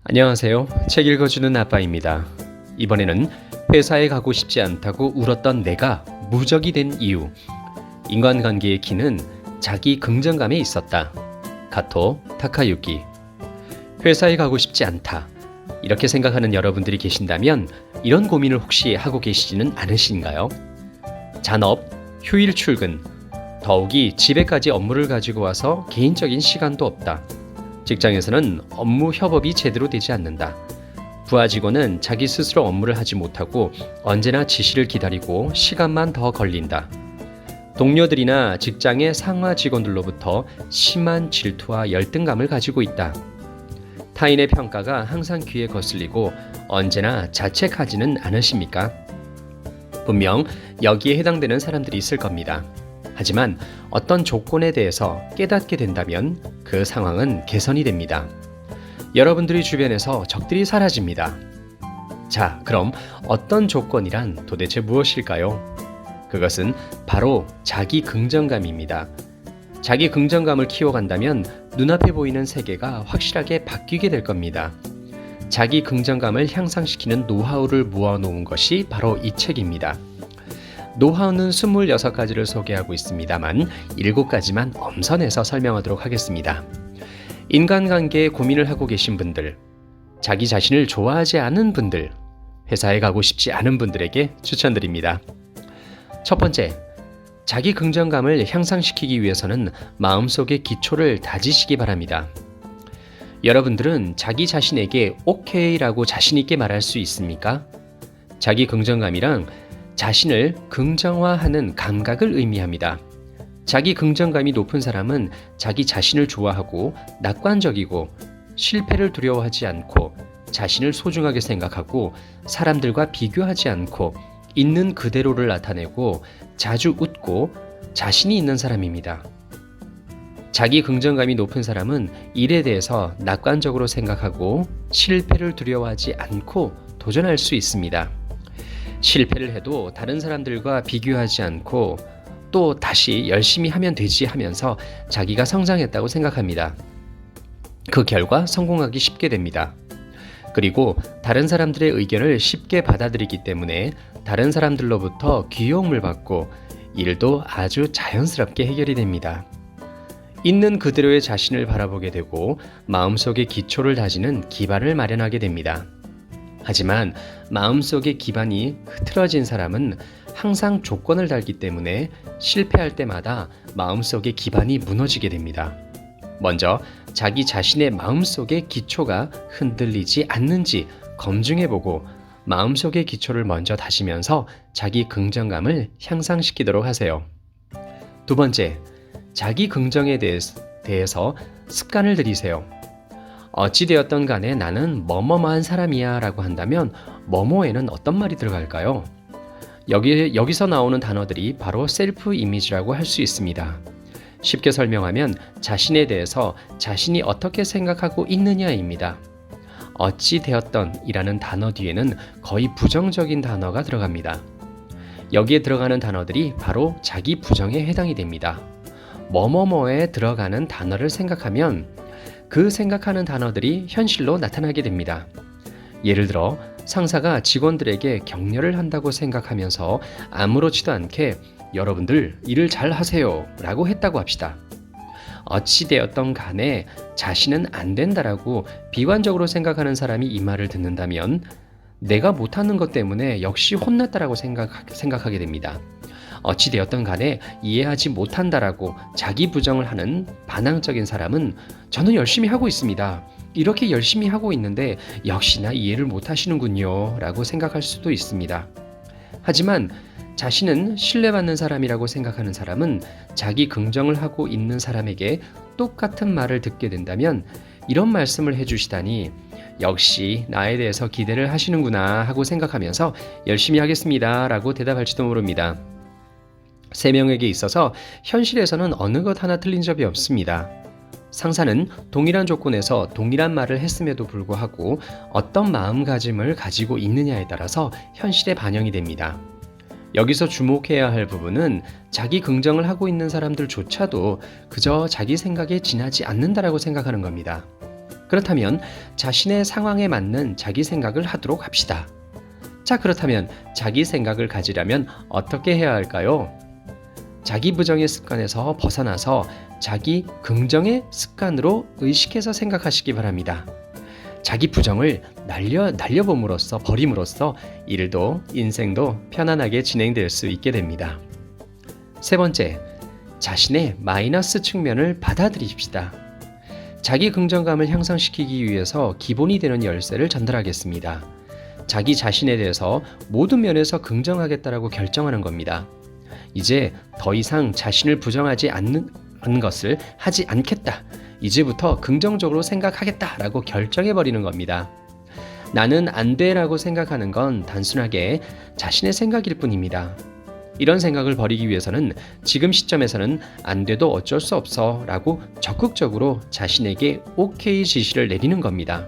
안녕하세요. 책 읽어주는 아빠입니다. 이번에는 회사에 가고 싶지 않다고 울었던 내가 무적이 된 이유. 인간관계의 키는 자기 긍정감에 있었다. 가토 타카유키. 회사에 가고 싶지 않다. 이렇게 생각하는 여러분들이 계신다면 이런 고민을 혹시 하고 계시지는 않으신가요? 잔업, 휴일 출근, 더욱이 집에까지 업무를 가지고 와서 개인적인 시간도 없다. 직장에서는 업무 협업이 제대로 되지 않는다. 부하 직원은 자기 스스로 업무를 하지 못하고 언제나 지시를 기다리고 시간만 더 걸린다. 동료들이나 직장의 상하 직원들로부터 심한 질투와 열등감을 가지고 있다. 타인의 평가가 항상 귀에 거슬리고 언제나 자책하지는 않으십니까? 분명 여기에 해당되는 사람들이 있을 겁니다. 하지만 어떤 조건에 대해서 깨닫게 된다면 그 상황은 개선이 됩니다. 여러분들의 주변에서 적들이 사라집니다. 자, 그럼 어떤 조건이란 도대체 무엇일까요? 그것은 바로 자기 긍정감입니다. 자기 긍정감을 키워간다면 눈앞에 보이는 세계가 확실하게 바뀌게 될 겁니다. 자기 긍정감을 향상시키는 노하우를 모아놓은 것이 바로 이 책입니다. 노하우는 26가지를 소개하고 있습니다만 7가지만 엄선해서 설명하도록 하겠습니다. 인간관계에 고민을 하고 계신 분들, 자기 자신을 좋아하지 않은 분들, 회사에 가고 싶지 않은 분들에게 추천드립니다. 첫 번째, 자기 긍정감을 향상시키기 위해서는 마음속의 기초를 다지시기 바랍니다. 여러분들은 자기 자신에게 오케이라고 자신있게 말할 수 있습니까? 자기 긍정감이랑 자신을 긍정화하는 감각을 의미합니다. 자기 긍정감이 높은 사람은 자기 자신을 좋아하고 낙관적이고 실패를 두려워하지 않고 자신을 소중하게 생각하고 사람들과 비교하지 않고 있는 그대로를 나타내고 자주 웃고 자신이 있는 사람입니다. 자기 긍정감이 높은 사람은 일에 대해서 낙관적으로 생각하고 실패를 두려워하지 않고 도전할 수 있습니다. 실패를 해도 다른 사람들과 비교하지 않고 또 다시 열심히 하면 되지 하면서 자기가 성장했다고 생각합니다. 그 결과 성공하기 쉽게 됩니다. 그리고 다른 사람들의 의견을 쉽게 받아들이기 때문에 다른 사람들로부터 귀여움을 받고 일도 아주 자연스럽게 해결이 됩니다. 있는 그대로의 자신을 바라보게 되고 마음속의 기초를 다지는 기반을 마련하게 됩니다. 하지만 마음속의 기반이 흐트러진 사람은 항상 조건을 달기 때문에 실패할 때마다 마음속의 기반이 무너지게 됩니다. 먼저 자기 자신의 마음속의 기초가 흔들리지 않는지 검증해보고 마음속의 기초를 먼저 다지면서 자기 긍정감을 향상시키도록 하세요. 두 번째, 자기 긍정에 대해서 습관을 들이세요. 어찌되었던 간에 나는 뭐뭐한 사람이야 라고 한다면 뭐뭐에는 어떤 말이 들어갈까요? 여기서 나오는 단어들이 바로 셀프 이미지라고 할 수 있습니다. 쉽게 설명하면 자신에 대해서 자신이 어떻게 생각하고 있느냐입니다. 어찌되었던 이라는 단어 뒤에는 거의 부정적인 단어가 들어갑니다. 여기에 들어가는 단어들이 바로 자기 부정에 해당이 됩니다. 뭐뭐뭐에 들어가는 단어를 생각하면 그 생각하는 단어들이 현실로 나타나게 됩니다. 예를 들어 상사가 직원들에게 격려를 한다고 생각하면서 아무렇지도 않게 여러분들 일을 잘 하세요 라고 했다고 합시다. 어찌되었던 간에 자신은 안 된다라고 비관적으로 생각하는 사람이 이 말을 듣는다면 내가 못하는 것 때문에 역시 혼났다라고 생각하게 됩니다. 어찌되었던 간에 이해하지 못한다라고 자기 부정을 하는 반항적인 사람은 저는 열심히 하고 있습니다. 이렇게 열심히 하고 있는데 역시나 이해를 못하시는군요 라고 생각할 수도 있습니다. 하지만 자신은 신뢰받는 사람이라고 생각하는 사람은 자기 긍정을 하고 있는 사람에게 똑같은 말을 듣게 된다면 이런 말씀을 해주시다니 역시 나에 대해서 기대를 하시는구나 하고 생각하면서 열심히 하겠습니다 라고 대답할지도 모릅니다. 세 명에게 있어서 현실에서는 어느 것 하나 틀린 점이 없습니다. 상사는 동일한 조건에서 동일한 말을 했음에도 불구하고 어떤 마음가짐을 가지고 있느냐에 따라서 현실에 반영이 됩니다. 여기서 주목해야 할 부분은 자기 긍정을 하고 있는 사람들조차도 그저 자기 생각에 지나지 않는다라고 생각하는 겁니다. 그렇다면 자신의 상황에 맞는 자기 생각을 하도록 합시다. 자, 그렇다면 자기 생각을 가지려면 어떻게 해야 할까요? 자기 부정의 습관에서 벗어나서 자기 긍정의 습관으로 의식해서 생각하시기 바랍니다. 자기 부정을 날려봄으로써 버림으로써 일도 인생도 편안하게 진행될 수 있게 됩니다. 세 번째, 자신의 마이너스 측면을 받아들이십시다. 자기 긍정감을 향상시키기 위해서 기본이 되는 열쇠를 전달하겠습니다. 자기 자신에 대해서 모든 면에서 긍정하겠다라고 결정하는 겁니다. 이제 더 이상 자신을 부정하지 않는 것을 하지 않겠다. 이제부터 긍정적으로 생각하겠다라고 결정해버리는 겁니다. 나는 안 돼라고 생각하는 건 단순하게 자신의 생각일 뿐입니다. 이런 생각을 버리기 위해서는 지금 시점에서는 안 돼도 어쩔 수 없어 라고 적극적으로 자신에게 오케이 지시를 내리는 겁니다.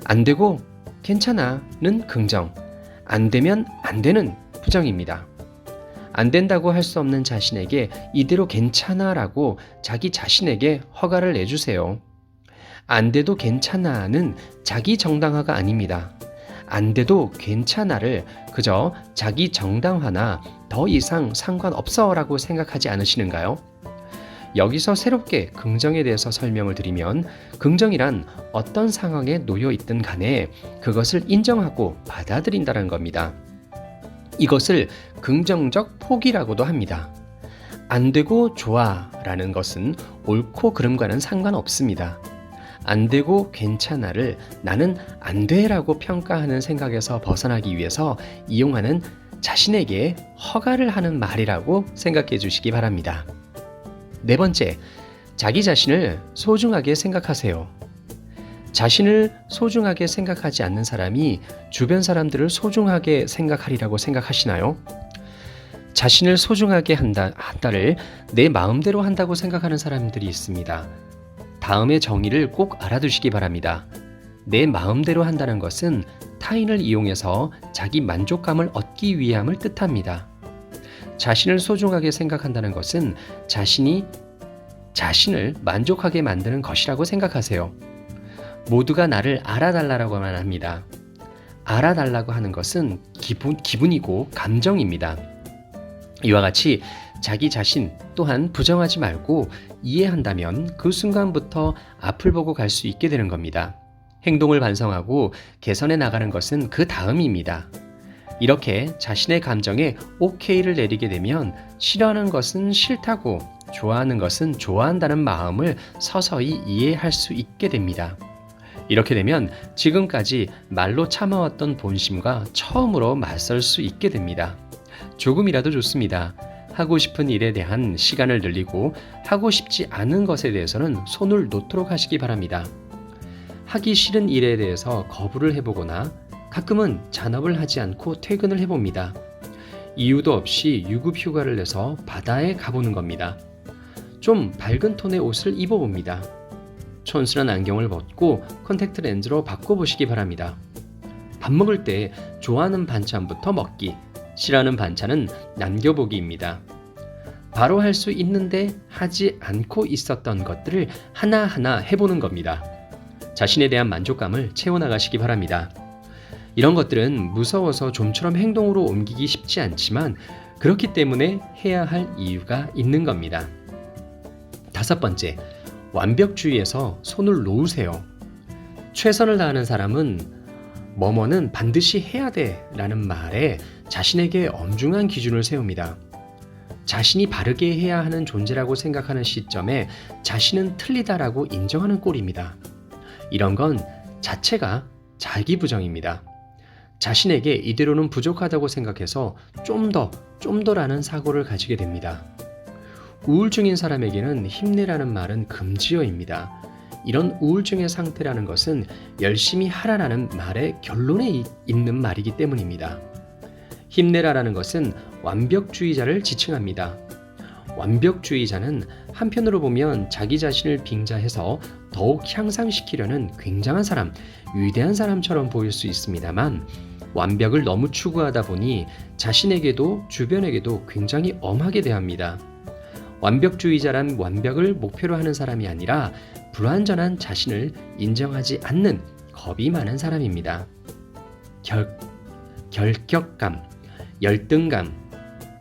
안 되고 괜찮아는 긍정, 안 되면 안 되는 부정입니다. 안 된다고 할 수 없는 자신에게 이대로 괜찮아 라고 자기 자신에게 허가를 내주세요. 안 돼도 괜찮아는 자기 정당화가 아닙니다. 안 돼도 괜찮아를 그저 자기 정당화나 더 이상 상관없어 라고 생각하지 않으시는가요? 여기서 새롭게 긍정에 대해서 설명을 드리면 긍정이란 어떤 상황에 놓여 있든 간에 그것을 인정하고 받아들인다는 겁니다. 이것을 긍정적 포기라고도 합니다. 안 되고 좋아 라는 것은 옳고 그름과는 상관없습니다. 안 되고 괜찮아를 나는 안 돼라고 평가하는 생각에서 벗어나기 위해서 이용하는 자신에게 허가를 하는 말이라고 생각해 주시기 바랍니다. 네 번째, 자기 자신을 소중하게 생각하세요. 자신을 소중하게 생각하지 않는 사람이 주변 사람들을 소중하게 생각하리라고 생각하시나요? 자신을 소중하게 한다를 내 마음대로 한다고 생각하는 사람들이 있습니다. 다음의 정의를 꼭 알아두시기 바랍니다. 내 마음대로 한다는 것은 타인을 이용해서 자기 만족감을 얻기 위함을 뜻합니다. 자신을 소중하게 생각한다는 것은 자신이 자신을 만족하게 만드는 것이라고 생각하세요. 모두가 나를 알아달라고만 합니다. 알아달라고 하는 것은 기분이고 감정입니다. 이와 같이 자기 자신 또한 부정하지 말고 이해한다면 그 순간부터 앞을 보고 갈 수 있게 되는 겁니다. 행동을 반성하고 개선해 나가는 것은 그 다음입니다. 이렇게 자신의 감정에 오케이를 내리게 되면 싫어하는 것은 싫다고 좋아하는 것은 좋아한다는 마음을 서서히 이해할 수 있게 됩니다. 이렇게 되면 지금까지 말로 참아왔던 본심과 처음으로 맞설 수 있게 됩니다. 조금이라도 좋습니다. 하고 싶은 일에 대한 시간을 늘리고 하고 싶지 않은 것에 대해서는 손을 놓도록 하시기 바랍니다. 하기 싫은 일에 대해서 거부를 해보거나 가끔은 잔업을 하지 않고 퇴근을 해봅니다. 이유도 없이 유급 휴가를 내서 바다에 가보는 겁니다. 좀 밝은 톤의 옷을 입어봅니다. 촌스런 안경을 벗고 컨택트 렌즈로 바꿔보시기 바랍니다. 밥 먹을 때 좋아하는 반찬부터 먹기, 싫어하는 반찬은 남겨보기입니다. 바로 할 수 있는데 하지 않고 있었던 것들을 하나하나 해보는 겁니다. 자신에 대한 만족감을 채워나가시기 바랍니다. 이런 것들은 무서워서 좀처럼 행동으로 옮기기 쉽지 않지만 그렇기 때문에 해야 할 이유가 있는 겁니다. 다섯 번째, 완벽주의에서 손을 놓으세요. 최선을 다하는 사람은 뭐뭐는 반드시 해야 돼 라는 말에 자신에게 엄중한 기준을 세웁니다. 자신이 바르게 해야 하는 존재라고 생각하는 시점에 자신은 틀리다라고 인정하는 꼴입니다. 이런 건 자체가 자기 부정입니다. 자신에게 이대로는 부족하다고 생각해서 좀 더라는 사고를 가지게 됩니다. 우울증인 사람에게는 힘내라는 말은 금지어입니다. 이런 우울증의 상태라는 것은 열심히 하라라는 말의 결론에 있는 말이기 때문입니다. 힘내라라는 것은 완벽주의자를 지칭합니다. 완벽주의자는 한편으로 보면 자기 자신을 빙자해서 더욱 향상시키려는 굉장한 사람, 위대한 사람처럼 보일 수 있습니다만 완벽을 너무 추구하다 보니 자신에게도 주변에게도 굉장히 엄하게 대합니다. 완벽주의자란 완벽을 목표로 하는 사람이 아니라 불완전한 자신을 인정하지 않는 겁이 많은 사람입니다. 결격감, 열등감,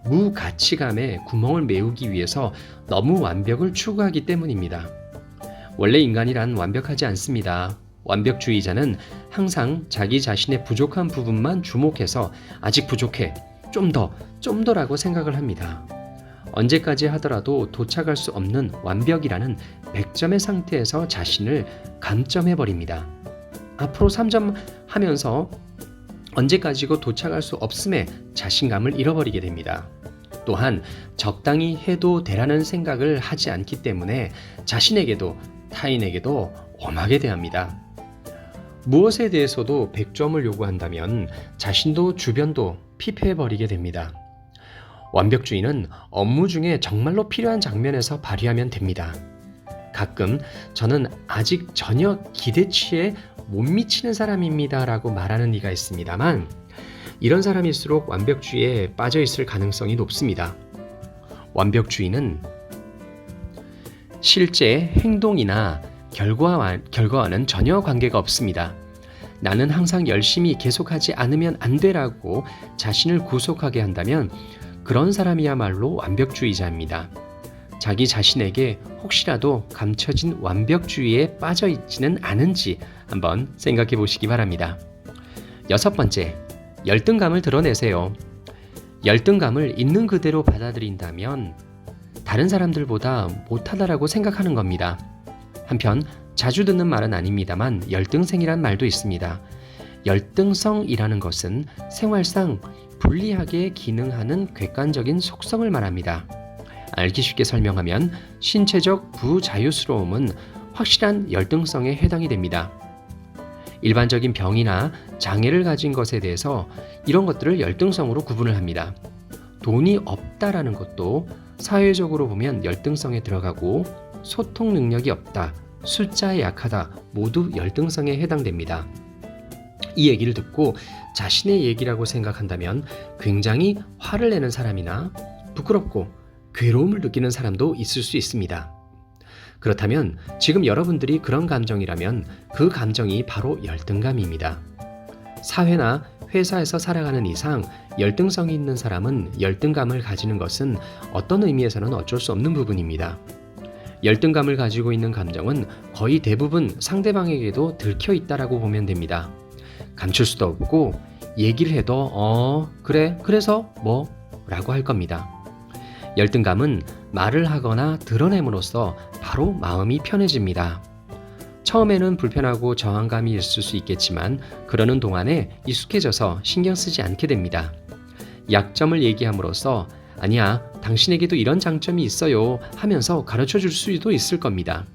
무가치감에 구멍을 메우기 위해서 너무 완벽을 추구하기 때문입니다. 원래 인간이란 완벽하지 않습니다. 완벽주의자는 항상 자기 자신의 부족한 부분만 주목해서 아직 부족해, 좀 더라고 생각을 합니다. 언제까지 하더라도 도착할 수 없는 완벽이라는 100점의 상태에서 자신을 감점해버립니다. 앞으로 3점 하면서 언제까지고 도착할 수 없음에 자신감을 잃어버리게 됩니다. 또한 적당히 해도 되라는 생각을 하지 않기 때문에 자신에게도 타인에게도 엄하게 대합니다. 무엇에 대해서도 100점을 요구한다면 자신도 주변도 피폐해버리게 됩니다. 완벽주의는 업무 중에 정말로 필요한 장면에서 발휘하면 됩니다. 가끔 저는 아직 전혀 기대치에 못 미치는 사람입니다 라고 말하는 이가 있습니다만 이런 사람일수록 완벽주의에 빠져 있을 가능성이 높습니다. 완벽주의는 실제 행동이나 결과와는 전혀 관계가 없습니다. 나는 항상 열심히 계속하지 않으면 안 돼라고 자신을 구속하게 한다면 그런 사람이야말로 완벽주의자입니다. 자기 자신에게 혹시라도 감춰진 완벽주의에 빠져 있지는 않은지 한번 생각해 보시기 바랍니다. 6번째, 열등감을 드러내세요. 열등감을 있는 그대로 받아들인다면 다른 사람들보다 못하다라고 생각하는 겁니다. 한편 자주 듣는 말은 아닙니다만 열등생이란 말도 있습니다. 열등성이라는 것은 생활상 불리하게 기능하는 객관적인 속성을 말합니다. 알기 쉽게 설명하면 신체적 부자유스러움은 확실한 열등성에 해당이 됩니다. 일반적인 병이나 장애를 가진 것에 대해서 이런 것들을 열등성으로 구분을 합니다. 돈이 없다라는 것도 사회적으로 보면 열등성에 들어가고 소통 능력이 없다, 숫자에 약하다 모두 열등성에 해당됩니다. 이 얘기를 듣고 자신의 얘기라고 생각한다면 굉장히 화를 내는 사람이나 부끄럽고 괴로움을 느끼는 사람도 있을 수 있습니다. 그렇다면 지금 여러분들이 그런 감정이라면 그 감정이 바로 열등감입니다. 사회나 회사에서 살아가는 이상 열등성이 있는 사람은 열등감을 가지는 것은 어떤 의미에서는 어쩔 수 없는 부분입니다. 열등감을 가지고 있는 감정은 거의 대부분 상대방에게도 들켜 있다라고 보면 됩니다. 감출 수도 없고 얘기를 해도 그래 그래서 뭐? 라고 할 겁니다. 열등감은 말을 하거나 드러냄으로써 바로 마음이 편해집니다. 처음에는 불편하고 저항감이 있을 수 있겠지만 그러는 동안에 익숙해져서 신경 쓰지 않게 됩니다. 약점을 얘기함으로써 아니야, 당신에게도 이런 장점이 있어요 하면서 가르쳐 줄 수도 있을 겁니다.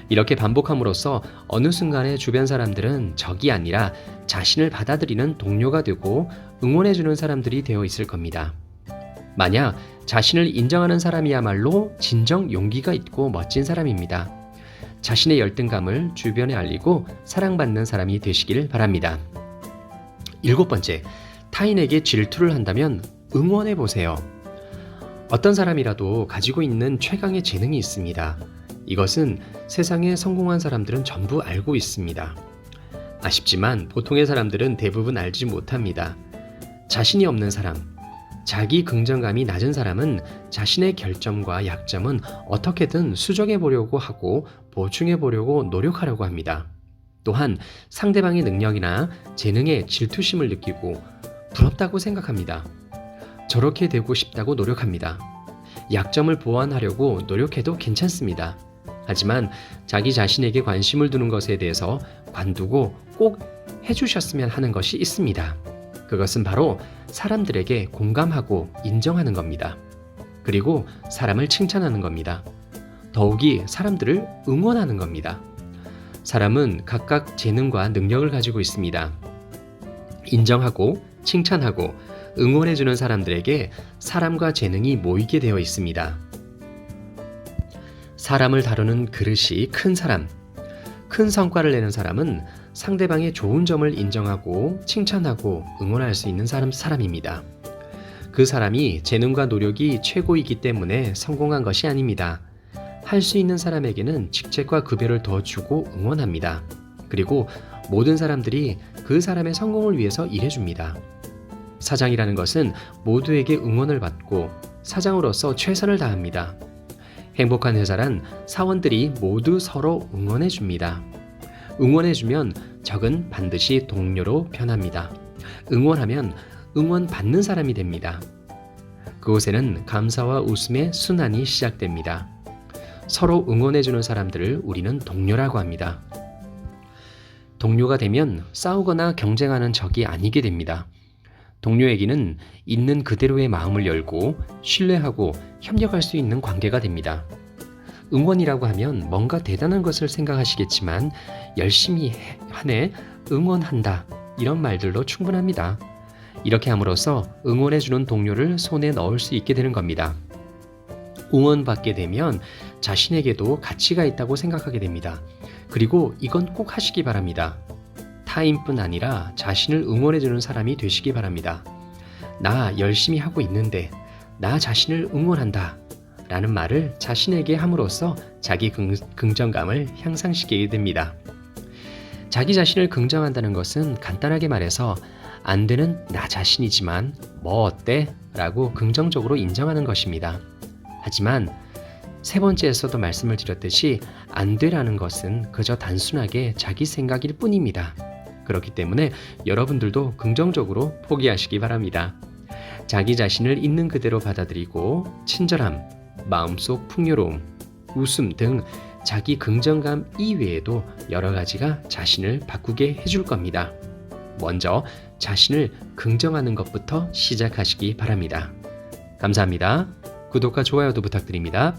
이렇게 반복함으로써 어느 순간에 주변 사람들은 적이 아니라 자신을 받아들이는 동료가 되고 응원해주는 사람들이 되어 있을 겁니다. 만약 자신을 인정하는 사람이야말로 진정 용기가 있고 멋진 사람입니다. 자신의 열등감을 주변에 알리고 사랑받는 사람이 되시길 바랍니다. 7번째, 타인에게 질투를 한다면 응원해 보세요. 어떤 사람이라도 가지고 있는 최강의 재능이 있습니다. 이것은 세상에 성공한 사람들은 전부 알고 있습니다. 아쉽지만 보통의 사람들은 대부분 알지 못합니다. 자신이 없는 사람, 자기 긍정감이 낮은 사람은 자신의 결점과 약점은 어떻게든 수정해 보려고 하고 보충해 보려고 노력하려고 합니다. 또한 상대방의 능력이나 재능에 질투심을 느끼고 부럽다고 생각합니다. 저렇게 되고 싶다고 노력합니다. 약점을 보완하려고 노력해도 괜찮습니다. 하지만 자기 자신에게 관심을 두는 것에 대해서 관두고 꼭 해주셨으면 하는 것이 있습니다. 그것은 바로 사람들에게 공감하고 인정하는 겁니다. 그리고 사람을 칭찬하는 겁니다. 더욱이 사람들을 응원하는 겁니다. 사람은 각각 재능과 능력을 가지고 있습니다. 인정하고 칭찬하고 응원해주는 사람들에게 사람과 재능이 모이게 되어 있습니다. 사람을 다루는 그릇이 큰 사람, 큰 성과를 내는 사람은 상대방의 좋은 점을 인정하고 칭찬하고 응원할 수 있는 사람입니다. 그 그 사람이 재능과 노력이 최고이기 때문에 성공한 것이 아닙니다. 할 수 있는 사람에게는 직책과 급여를 더 주고 응원합니다. 그리고 모든 사람들이 그 사람의 성공을 위해서 일해줍니다. 사장이라는 것은 모두에게 응원을 받고 사장으로서 최선을 다합니다. 행복한 회사란 사원들이 모두 서로 응원해줍니다. 응원해주면 적은 반드시 동료로 변합니다. 응원하면 응원받는 사람이 됩니다. 그곳에는 감사와 웃음의 순환이 시작됩니다. 서로 응원해주는 사람들을 우리는 동료라고 합니다. 동료가 되면 싸우거나 경쟁하는 적이 아니게 됩니다. 동료에게는 있는 그대로의 마음을 열고 신뢰하고 협력할 수 있는 관계가 됩니다. 응원이라고 하면 뭔가 대단한 것을 생각하시겠지만 열심히 하네, 응원한다 이런 말들로 충분합니다. 이렇게 함으로써 응원해주는 동료를 손에 넣을 수 있게 되는 겁니다. 응원받게 되면 자신에게도 가치가 있다고 생각하게 됩니다. 그리고 이건 꼭 하시기 바랍니다. 타인뿐 아니라 자신을 응원해주는 사람이 되시기 바랍니다. 나 열심히 하고 있는데 나 자신을 응원한다 라는 말을 자신에게 함으로써 자기 긍정감을 향상시키게 됩니다. 자기 자신을 긍정한다는 것은 간단하게 말해서 안 되는 나 자신이지만 뭐 어때? 라고 긍정적으로 인정하는 것입니다. 하지만 세 번째에서도 말씀을 드렸듯이 안 되라는 것은 그저 단순하게 자기 생각일 뿐입니다. 그렇기 때문에 여러분들도 긍정적으로 포기하시기 바랍니다. 자기 자신을 있는 그대로 받아들이고 친절함, 마음속 풍요로움, 웃음 등 자기 긍정감 이외에도 여러 가지가 자신을 바꾸게 해줄 겁니다. 먼저 자신을 긍정하는 것부터 시작하시기 바랍니다. 감사합니다. 구독과 좋아요도 부탁드립니다.